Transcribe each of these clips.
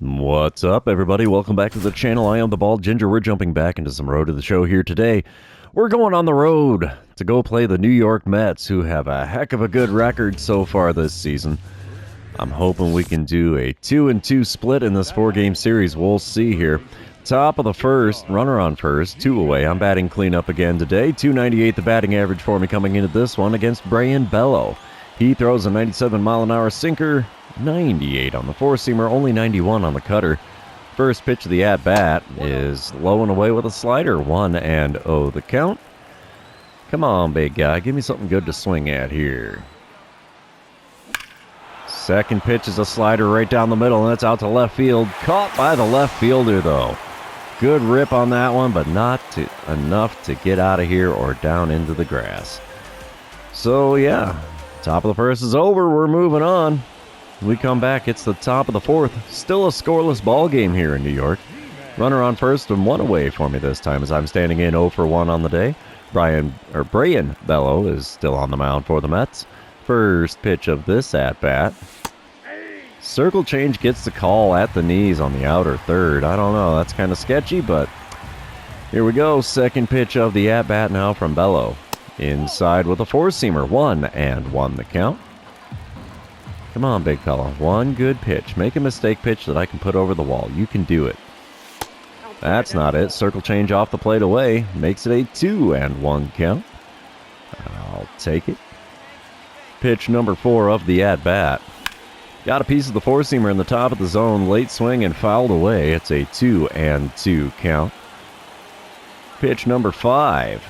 What's up, everybody? Welcome back to the channel. I am the Bald Ginger. We're jumping back into some Road to the Show here today. We're going on the road to go play the New York Mets, who have a heck of a good record so far this season. I'm hoping we can do a 2-2 split in this 4-game series. We'll see here. Top of the first, runner on first, 2 away. I'm batting cleanup again today. .298 the batting average for me coming into this one against Brian Bello. He throws a 97-mile-an-hour sinker, 98 on the four-seamer, only 91 on the cutter. First pitch of the at-bat is low and away with a slider, 1-0 the count. Come on, big guy, give me something good to swing at here. Second pitch is a slider right down the middle, and that's out to left field. Caught by the left fielder, though. Good rip on that one, but not enough to get out of here or down into the grass. So, yeah, top of the first is over. We're moving on. We come back. It's the top of the fourth. Still a scoreless ball game here in New York. Runner on first and 1 away for me this time as I'm standing in 0 for 1 on the day. Brian Bello is still on the mound for the Mets. First pitch of this at-bat. Circle change gets the call at the knees on the outer third. I don't know. That's kind of sketchy, but here we go. Second pitch of the at-bat now from Bello. Inside with a four-seamer. 1-1 the count. Come on, big fella. One good pitch. Make a mistake pitch that I can put over the wall. You can do it. That's not it. Circle change off the plate away. Makes it a 2-1 count. I'll take it. Pitch number 4 of the at-bat. Got a piece of the four-seamer in the top of the zone. Late swing and fouled away. It's a 2-2 count. Pitch number 5.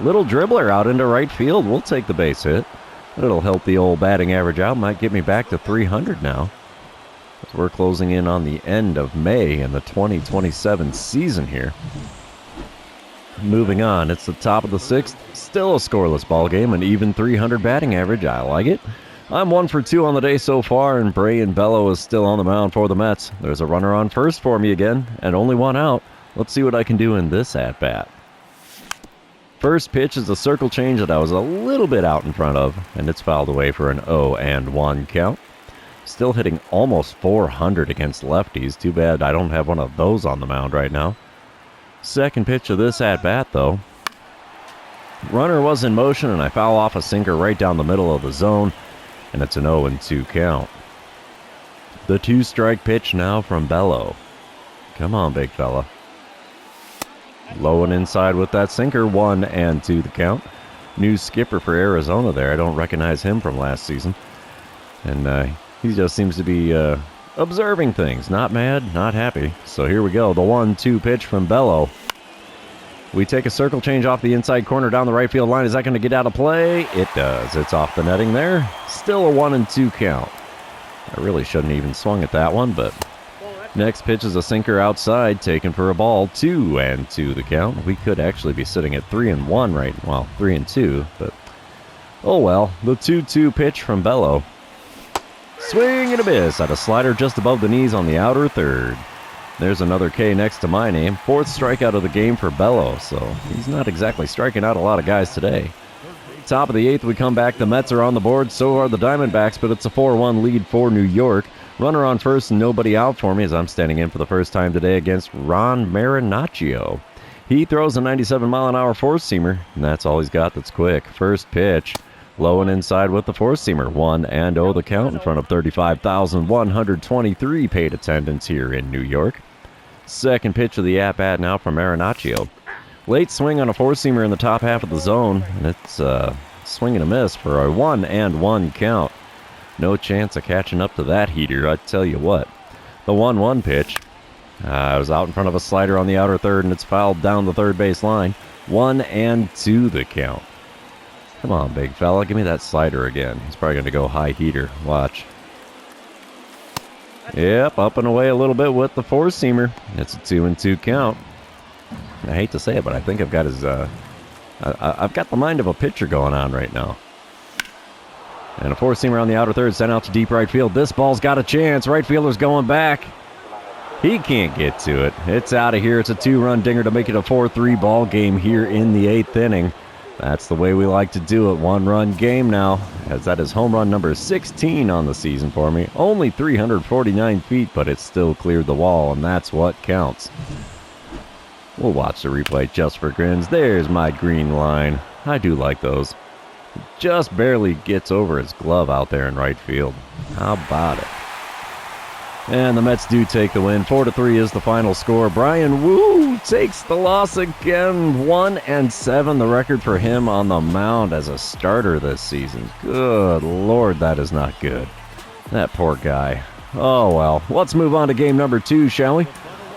Little dribbler out into right field. We'll take the base hit. It'll help the old batting average out. Might get me back to 300 now. As we're closing in on the end of May in the 2027 season here. Moving on, it's the top of the 6th. Still a scoreless ball game, an even 300 batting average. I like it. I'm 1 for 2 on the day so far, and Brian Bello is still on the mound for the Mets. There's a runner on first for me again, and only 1 out. Let's see what I can do in this at-bat. First pitch is a circle change that I was a little bit out in front of, and it's fouled away for an 0-1 count. Still hitting almost 400 against lefties. Too bad I don't have one of those on the mound right now. Second pitch of this at-bat, though. Runner was in motion, and I foul off a sinker right down the middle of the zone, and it's an 0-2 count. The 2-strike pitch now from Bello. Come on, big fella. Low and inside with that sinker, 1-2 the count. New skipper for Arizona there. I don't recognize him from last season. And he just seems to be observing things. Not mad, not happy. So here we go. The 1-2 pitch from Bello. We take a circle change off the inside corner down the right field line. Is that going to get out of play? It does. It's off the netting there. Still a 1-2 count. I really shouldn't even swung at that one, but next pitch is a sinker outside, taken for a ball. 2-2 the count. We could actually be sitting at 3-1 right, well, 3-2, but oh well. The 2-2 pitch from Bello. Swing and a miss at a slider just above the knees on the outer third. There's another K next to my name. 4th strikeout of the game for Bello, so he's not exactly striking out a lot of guys today. Top of the 8th, we come back. The Mets are on the board, so are the Diamondbacks, but it's a 4-1 lead for New York. Runner on first and nobody out for me as I'm standing in for the first time today against Ron Marinaccio. He throws a 97-mile-an-hour four-seamer, and that's all he's got that's quick. First pitch, low and inside with the four-seamer. 1-0 the count in front of 35,123 paid attendance here in New York. Second pitch of the at-bat now from Marinaccio. Late swing on a four-seamer in the top half of the zone, and it's swing and a miss for a 1-1 count. No chance of catching up to that heater, I tell you what. The 1-1 pitch. I was out in front of a slider on the outer third, and it's fouled down the third base line. 1-2 the count. Come on, big fella, give me that slider again. He's probably going to go high heater. Watch. Yep, up and away a little bit with the four-seamer. It's a 2-2 count. I hate to say it, but I think I've got his, I've got the mind of a pitcher going on right now. And a four-seamer on the outer third, sent out to deep right field. This ball's got a chance. Right fielder's going back. He can't get to it. It's out of here. It's a 2-run dinger to make it a 4-3 ball game here in the 8th inning. That's the way we like to do it. One-run game now, as that is home run number 16 on the season for me. Only 349 feet, but it still cleared the wall, and that's what counts. We'll watch the replay just for grins. There's my green line. I do like those. Just barely gets over his glove out there in right field. How about it? And the Mets do take the win. 4-3 is the final score. Brian Wu takes the loss again. 1-7, the record for him on the mound as a starter this season. Good Lord, that is not good. That poor guy. Oh well, let's move on to game number 2, shall we?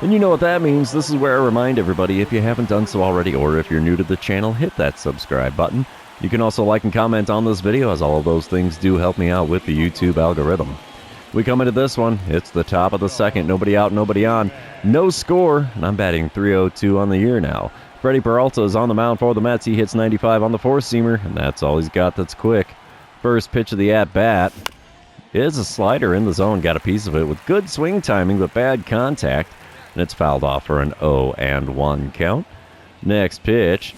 And you know what that means. This is where I remind everybody, if you haven't done so already, or if you're new to the channel, hit that subscribe button. You can also like and comment on this video, as all of those things do help me out with the YouTube algorithm. We come into this one, it's the top of the second, nobody out, nobody on, no score, and I'm batting .302 on the year now. Freddie Peralta is on the mound for the Mets. He hits 95 on the four-seamer, and that's all he's got that's quick. First pitch of the at-bat is a slider in the zone, got a piece of it with good swing timing but bad contact, and it's fouled off for an 0-1 count. Next pitch,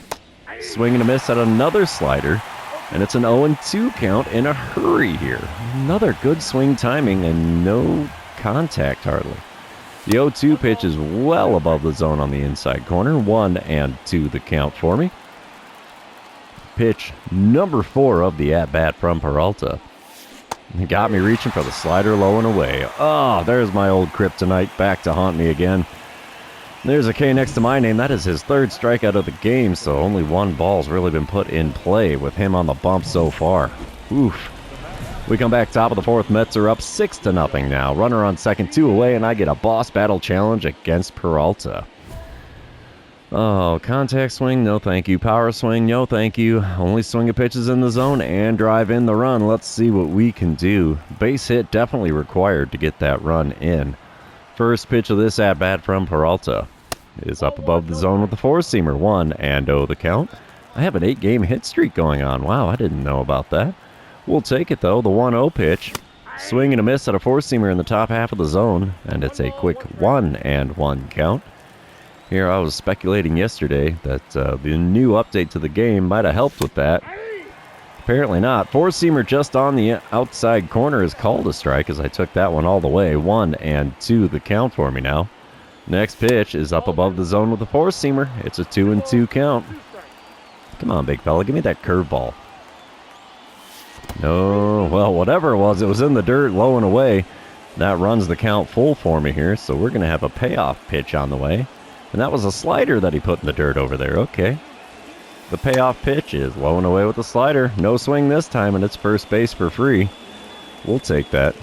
swing and a miss at another slider, and it's an 0-2 count in a hurry here. Another good swing timing and no contact hardly. The 0-2 pitch is well above the zone on the inside corner. 1-2 the count for me. Pitch number 4 of the at-bat from Peralta. He got me reaching for the slider low and away. Oh, there's my old kryptonite back to haunt me again. There's a K next to my name. That is his third strikeout of the game, so only one ball's really been put in play with him on the bump so far. Oof. We come back top of the fourth. Mets are up 6-0 now. Runner on second, 2 away, and I get a boss battle challenge against Peralta. Oh, contact swing, no thank you. Power swing, no thank you. Only swing of pitches in the zone and drive in the run. Let's see what we can do. Base hit definitely required to get that run in. First pitch of this at-bat from Peralta is up above the zone with the four-seamer. 1-0 the count. I have an 8-game hit streak going on. Wow, I didn't know about that. We'll take it, though. The 1-0 pitch. Swing and a miss at a four-seamer in the top half of the zone, and it's a quick 1-1 count. Here, I was speculating yesterday that the new update to the game might have helped with that. Apparently not. Four-seamer just on the outside corner is called a strike, as I took that one all the way. 1-2 the count for me now. Next pitch is up above the zone with a four-seamer. It's a 2-2 count. Come on, big fella. Give me that curveball. No, well, whatever it was in the dirt, low and away. That runs the count full for me here, so we're going to have a payoff pitch on the way. And that was a slider that he put in the dirt over there. Okay. The payoff pitch is low and away with the slider. No swing this time, and it's first base for free. We'll take that.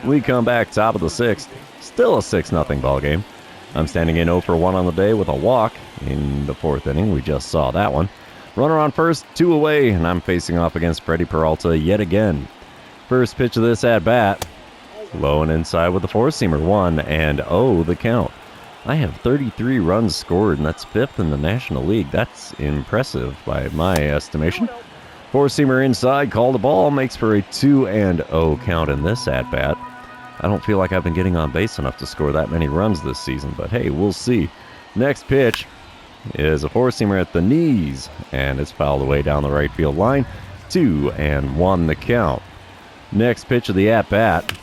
We come back top of the sixth. Still a 6-0 ball game. I'm standing in 0 for 1 on the day with a walk in the fourth inning. We just saw that one. Runner on first, 2 away, and I'm facing off against Freddie Peralta yet again. First pitch of this at-bat. Low and inside with the four-seamer. 1-0 the count. I have 33 runs scored, and that's 5th in the National League. That's impressive by my estimation. Four-seamer inside, called a ball, makes for a 2-0 count in this at-bat. I don't feel like I've been getting on base enough to score that many runs this season, but hey, we'll see. Next pitch is a four-seamer at the knees, and it's fouled away down the right field line. 2-1 the count. Next pitch of the at-bat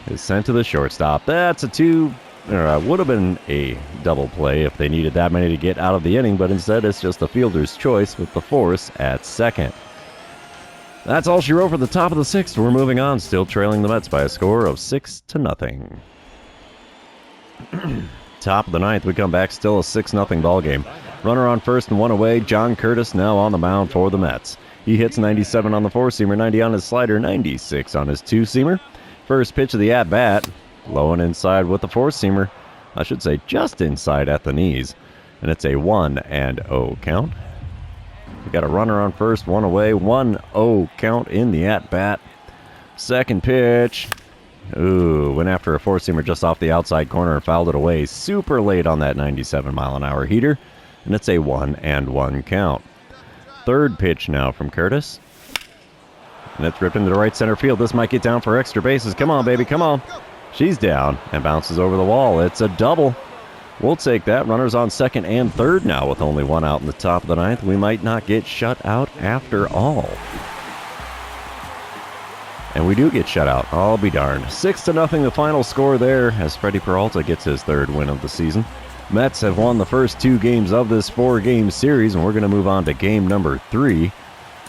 is sent to the shortstop. That's a would have been a double play if they needed that many to get out of the inning, but instead it's just a fielder's choice with the force at second. That's all she wrote for the top of the sixth. We're moving on, still trailing the Mets by a score of 6-0. Top of the ninth, we come back, still a 6-0 ball game. Runner on first and 1 away. John Curtis now on the mound for the Mets. He hits 97 on the four-seamer, 90 on his slider, 96 on his two-seamer. First pitch of the at-bat, low and inside with the four-seamer. I should say just inside at the knees. And it's a 1-0 count. We got a runner on first, 1 away, 1-0 count in the at-bat. Second pitch. Ooh, went after a four-seamer just off the outside corner and fouled it away super late on that 97-mile-an-hour heater. And it's a 1-1 count. Third pitch now from Curtis. And it's ripped into the right center field. This might get down for extra bases. Come on, baby, come on. She's down and bounces over the wall. It's a double. We'll take that. Runners on second and third now with only one out in the top of the ninth. We might not get shut out after all. And we do get shut out. I'll be darned. 6-0 the final score there as Freddie Peralta gets his third win of the season. Mets have won the first 2 games of this 4-game series, and we're going to move on to game number 3.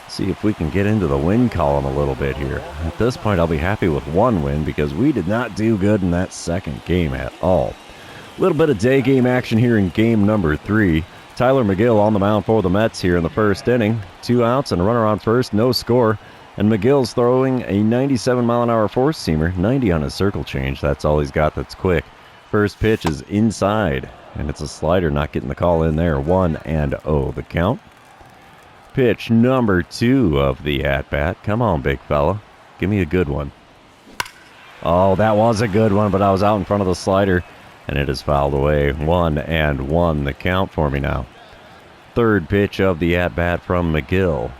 See if we can get into the win column a little bit here. At this point, I'll be happy with 1 win because we did not do good in that second game at all. A little bit of day game action here in game number 3. Tyler McGill on the mound for the Mets here in the first inning. 2 outs and a runner on first, no score. And McGill's throwing a 97-mile-an-hour four-seamer, 90 on his circle change. That's all he's got that's quick. First pitch is inside, and it's a slider not getting the call in there. 1-0 the count. Pitch number 2 of the at-bat. Come on, big fella. Give me a good one. Oh, that was a good one, but I was out in front of the slider. And it is fouled away. 1-1 the count for me now. Third pitch of the at-bat from McGill.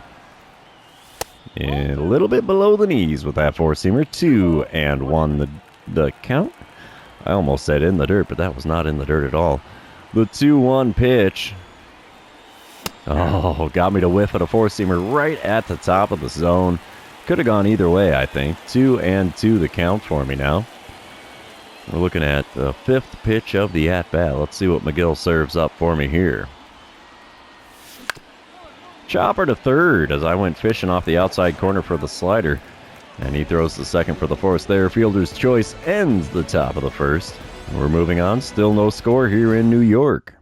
And a little bit below the knees with that four-seamer. 2-1 the count. I almost said in the dirt, but that was not in the dirt at all. The 2-1 pitch. Oh, got me to whiff at a four-seamer right at the top of the zone. Could have gone either way, I think. 2-2 the count for me now. We're looking at the 5th pitch of the at-bat. Let's see what McGill serves up for me here. Chopper to third as I went fishing off the outside corner for the slider. And he throws the second for the force there. Fielder's choice ends the top of the first. We're moving on. Still no score here in New York.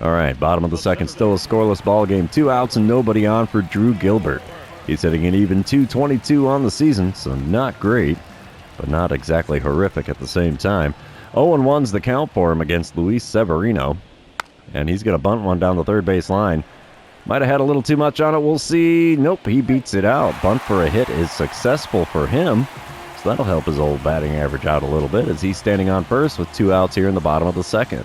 All right, bottom of the second. Still a scoreless ball game. 2 outs and nobody on for Drew Gilbert. He's hitting an even .222 on the season, so not great, but not exactly horrific at the same time. 0-1's the count for him against Luis Severino. And he's going to bunt one down the third base line. Might have had a little too much on it. We'll see. Nope, he beats it out. Bunt for a hit is successful for him. So that'll help his old batting average out a little bit as he's standing on first with 2 outs here in the bottom of the second.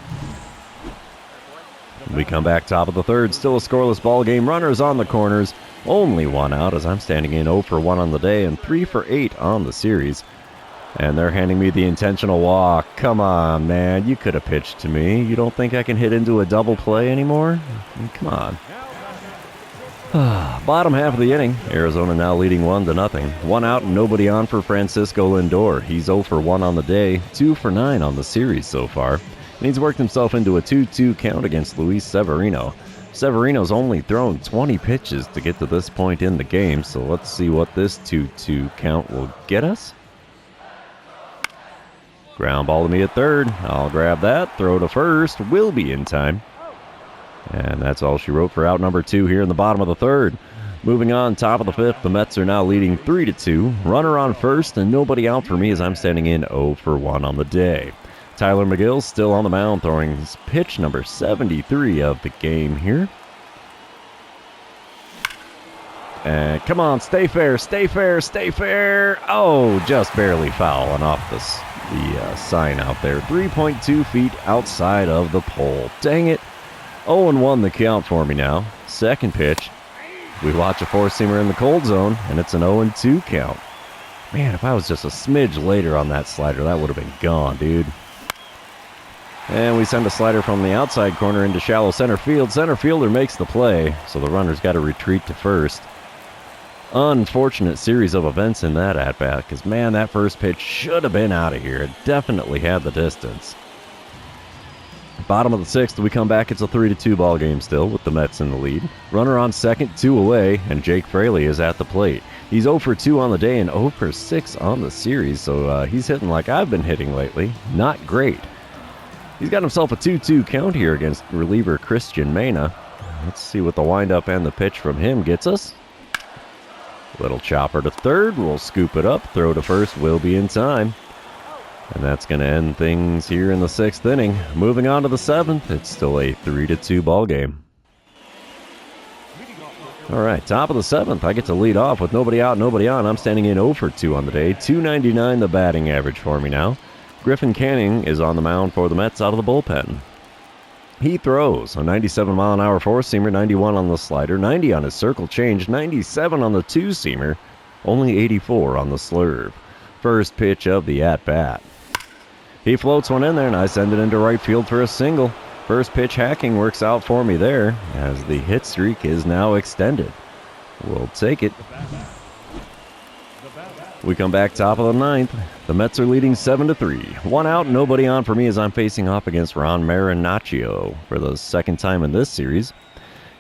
We come back top of the third. Still a scoreless ball game. Runners on the corners. Only 1 out as I'm standing in 0 for 1 on the day and 3 for 8 on the series. And they're handing me the intentional walk. Come on, man. You could have pitched to me. You don't think I can hit into a double play anymore? I mean, come on. Bottom half of the inning. Arizona now leading 1-0. 1 out and nobody on for Francisco Lindor. He's 0 for 1 on the day, 2 for 9 on the series so far. And he's worked himself into a 2-2 count against Luis Severino. Severino's only thrown 20 pitches to get to this point in the game, so let's see what this 2-2 count will get us. Ground ball to me at third. I'll grab that. Throw to first. Will be in time. And that's all she wrote for out number 2 here in the bottom of the third. Moving on, top of the 5th, the Mets are now leading 3-2. Runner on first and nobody out for me as I'm standing in 0 for 1 on the day. Tyler McGill still on the mound, throwing his pitch number 73 of the game here. And come on, stay fair, stay fair, stay fair. Oh, just barely fouling off the sign out there. 3.2 feet outside of the pole. Dang it. 0-1 the count for me now. Second pitch. We watch a four-seamer in the cold zone, and it's an 0-2 count. Man, if I was just a smidge later on that slider, that would have been gone, dude. And we send a slider from the outside corner into shallow center field. Center fielder makes the play, so the runner's got to retreat to first. Unfortunate series of events in that at-bat, because, man, that first pitch should have been out of here. It definitely had the distance. Bottom of the 6th, we come back. It's a 3-2 ball game still with the Mets in the lead. Runner on second, 2 away, and Jake Fraley is at the plate. He's 0 for 2 on the day and 0 for 6 on the series, so he's hitting like I've been hitting lately. Not great. He's got himself a 2-2 count here against reliever Christian Mena. Let's see what the windup and the pitch from him gets us. Little chopper to third. We'll scoop it up. Throw to first will be in time. And that's going to end things here in the 6th inning. Moving on to the 7th, it's still a 3-2 ball game. All right, top of the 7th, I get to lead off with nobody out, nobody on. I'm standing in 0 for 2 on the day. .299 the batting average for me now. Griffin Canning is on the mound for the Mets out of the bullpen. He throws a 97-mile-an-hour four-seamer, 91 on the slider, 90 on his circle change, 97 on the two-seamer, only 84 on the slurve. First pitch of the at-bat. He floats one in there, and I send it into right field for a single. First pitch hacking works out for me there, as the hit streak is now extended. We'll take it. We come back top of the ninth. The Mets are leading 7-3. One out, nobody on for me as I'm facing off against Ron Marinaccio for the second time in this series.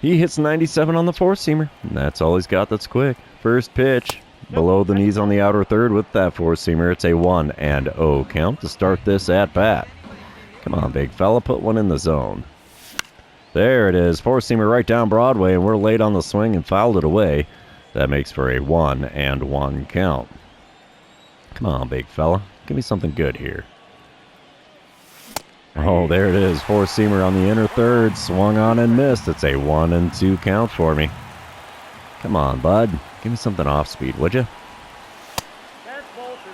He hits 97 on the four-seamer, and that's all he's got that's quick. First pitch, below the knees on the outer third with that four-seamer. It's a 1-0 count to start this at-bat. Come on, big fella, put one in the zone. There it is, four-seamer right down Broadway, and we're late on the swing and fouled it away. That makes for a 1-1 count. Come on, big fella, give me something good here. Oh, there it is, four-seamer on the inner third, swung on and missed. It's a 1-2 count for me. Come on, bud, give me something off-speed, would you?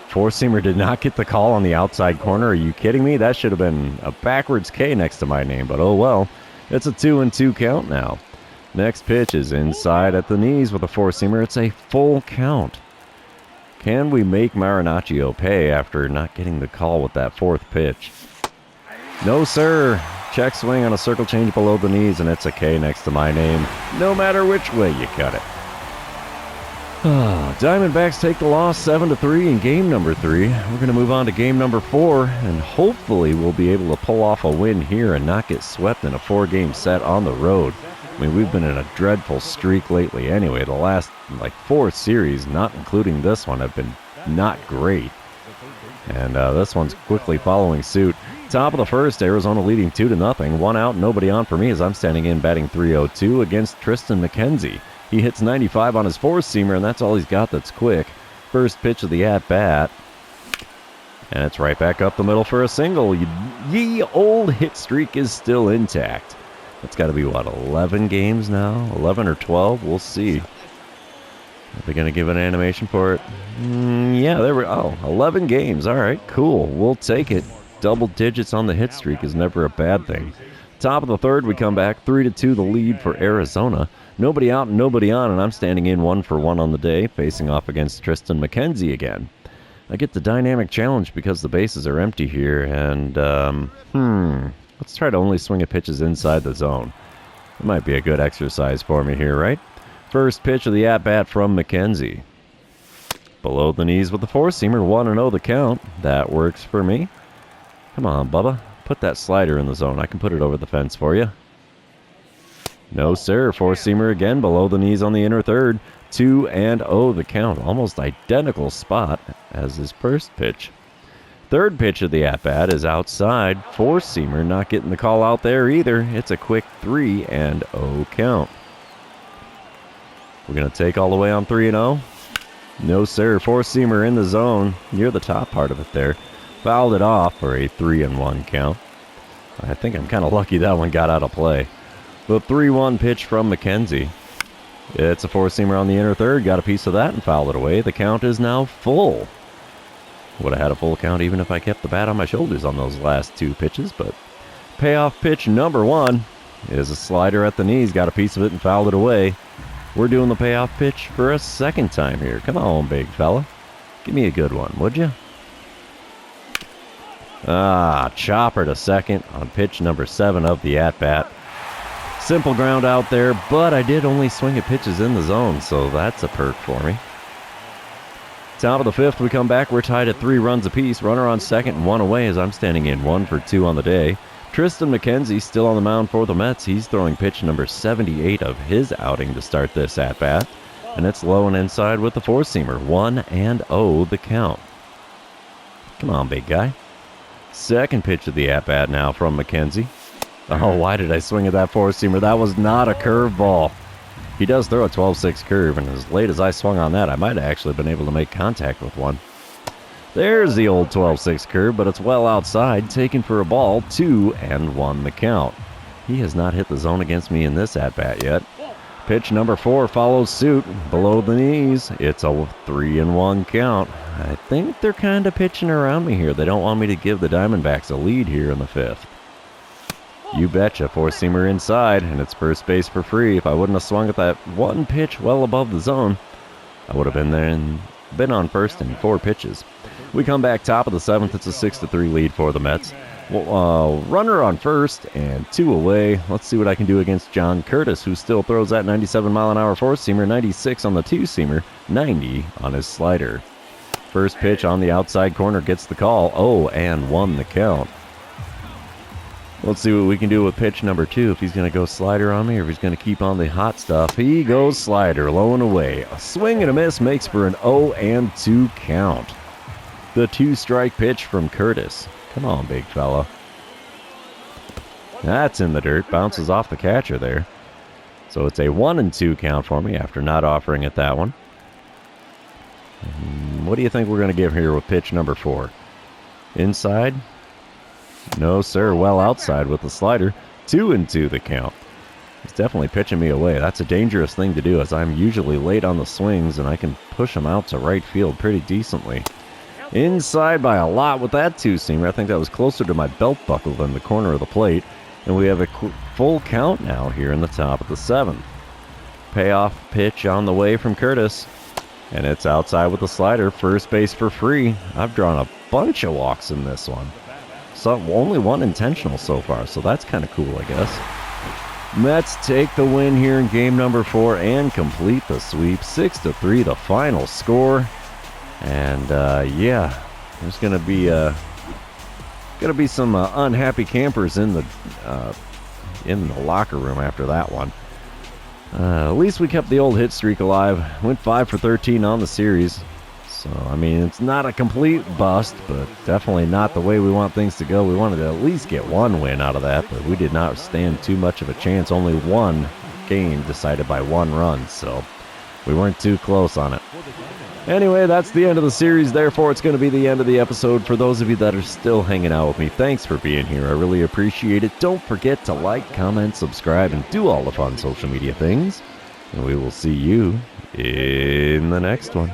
Four-seamer did not get the call on the outside corner. Are you kidding me? That should have been a backwards K next to my name, but oh well. It's a 2-2 count now. Next pitch is inside at the knees with a four-seamer. It's a full count. Can we make Marinaccio pay after not getting the call with that fourth pitch? No, sir. Check swing on a circle change below the knees, and it's a K next to my name, no matter which way you cut it. Diamondbacks take the loss 7-3 in game number 3. We're going to move on to game number 4, and hopefully we'll be able to pull off a win here and not get swept in a 4-game set on the road. I mean, we've been in a dreadful streak lately anyway. The last, 4 series, not including this one, have been not great. And this one's quickly following suit. Top of the first, Arizona leading 2-0. One out, nobody on for me as I'm standing in batting .302 against Tristan McKenzie. He hits 95 on his four-seamer, and that's all he's got that's quick. First pitch of the at-bat. And it's right back up the middle for a single. Ye old hit streak is still intact. That's got to be, 11 games now? 11 or 12? We'll see. Are they going to give an animation for it? Yeah, there we go. 11 games. All right, cool. We'll take it. Double digits on the hit streak is never a bad thing. Top of the third, we come back. 3-2 the lead for Arizona. Nobody out and nobody on, and I'm standing in 1-for-1 on the day, facing off against Tristan McKenzie again. I get the dynamic challenge because the bases are empty here, and, let's try to only swing at pitches inside the zone. It might be a good exercise for me here, right? First pitch of the at-bat from McKenzie. Below the knees with the four-seamer, 1-0 the count. That works for me. Come on, Bubba. Put that slider in the zone. I can put it over the fence for you. No, sir. Four-seamer again below the knees on the inner third. 2-0 the count. Almost identical spot as his first pitch. Third pitch of the at-bat is outside. Four-seamer not getting the call out there either. It's a quick 3-0 count. We're going to take all the way on 3-0. No, sir. Four-seamer in the zone. Near the top part of it there. Fouled it off for a 3-1 count. I think I'm kind of lucky that one got out of play. The 3-1 pitch from McKenzie. It's a four-seamer on the inner third. Got a piece of that and fouled it away. The count is now full. Would have had a full count even if I kept the bat on my shoulders on those last 2 pitches, but payoff pitch number 1 is a slider at the knees. Got a piece of it and fouled it away. We're doing the payoff pitch for a second time here. Come on, big fella. Give me a good one, would you? Chopper to second on pitch number 7 of the at-bat. Simple ground out there, but I did only swing at pitches in the zone, so that's a perk for me. Top of the 5th, we come back. We're tied at 3 runs apiece. Runner on second and 1 away as I'm standing in 1-for-2 on the day. Tristan McKenzie still on the mound for the Mets. He's throwing pitch number 78 of his outing to start this at-bat. And it's low and inside with the four-seamer. 1-0 the count. Come on, big guy. Second pitch of the at-bat now from McKenzie. Oh, why did I swing at that four-seamer? That was not a curveball. He does throw a 12-6 curve, and as late as I swung on that, I might have actually been able to make contact with one. There's the old 12-6 curve, but it's well outside, taken for a ball, 2-1 the count. He has not hit the zone against me in this at-bat yet. Pitch number 4 follows suit, below the knees. It's a 3-1 count. I think they're kind of pitching around me here. They don't want me to give the Diamondbacks a lead here in the 5th. You betcha, four-seamer inside, and it's first base for free. If I wouldn't have swung at that one pitch well above the zone, I would have been there and been on first in 4 pitches. We come back top of the 7th. It's a 6-3 lead for the Mets. Runner on first and 2 away. Let's see what I can do against John Curtis, who still throws that 97-mile-an-hour four-seamer, 96 on the two-seamer, 90 on his slider. First pitch on the outside corner gets the call. 0-1 the count. Let's see what we can do with pitch number 2. If he's going to go slider on me or if he's going to keep on the hot stuff. He goes slider, low and away. A swing and a miss makes for an 0-2 count. The 2-strike pitch from Curtis. Come on, big fella. That's in the dirt. Bounces off the catcher there. So it's a 1-2 count for me after not offering it that one. What do you think we're going to give here with pitch number 4? Inside? No, sir. Well outside with the slider. 2-2 the count. He's definitely pitching me away. That's a dangerous thing to do, as I'm usually late on the swings and I can push him out to right field pretty decently. Inside by a lot with that two-seamer. I think that was closer to my belt buckle than the corner of the plate. And we have a full count now here in the top of the 7th. Payoff pitch on the way from Curtis. And it's outside with the slider. First base for free. I've drawn a bunch of walks in this one. Only one intentional so far, so that's kind of cool, I guess. Mets take the win here in game number 4 and complete the sweep. 6-3 the final score. And yeah, there's gonna be some unhappy campers in the locker room after that one. At least we kept the old hit streak alive. Went 5 for 13 on the series. So I mean, it's not a complete bust, but definitely not the way we want things to go. We wanted to at least get one win out of that, but we did not stand too much of a chance. Only one game decided by 1 run, so we weren't too close on it. Anyway, that's the end of the series. Therefore, it's going to be the end of the episode. For those of you that are still hanging out with me, thanks for being here. I really appreciate it. Don't forget to like, comment, subscribe, and do all the fun social media things. And we will see you in the next one.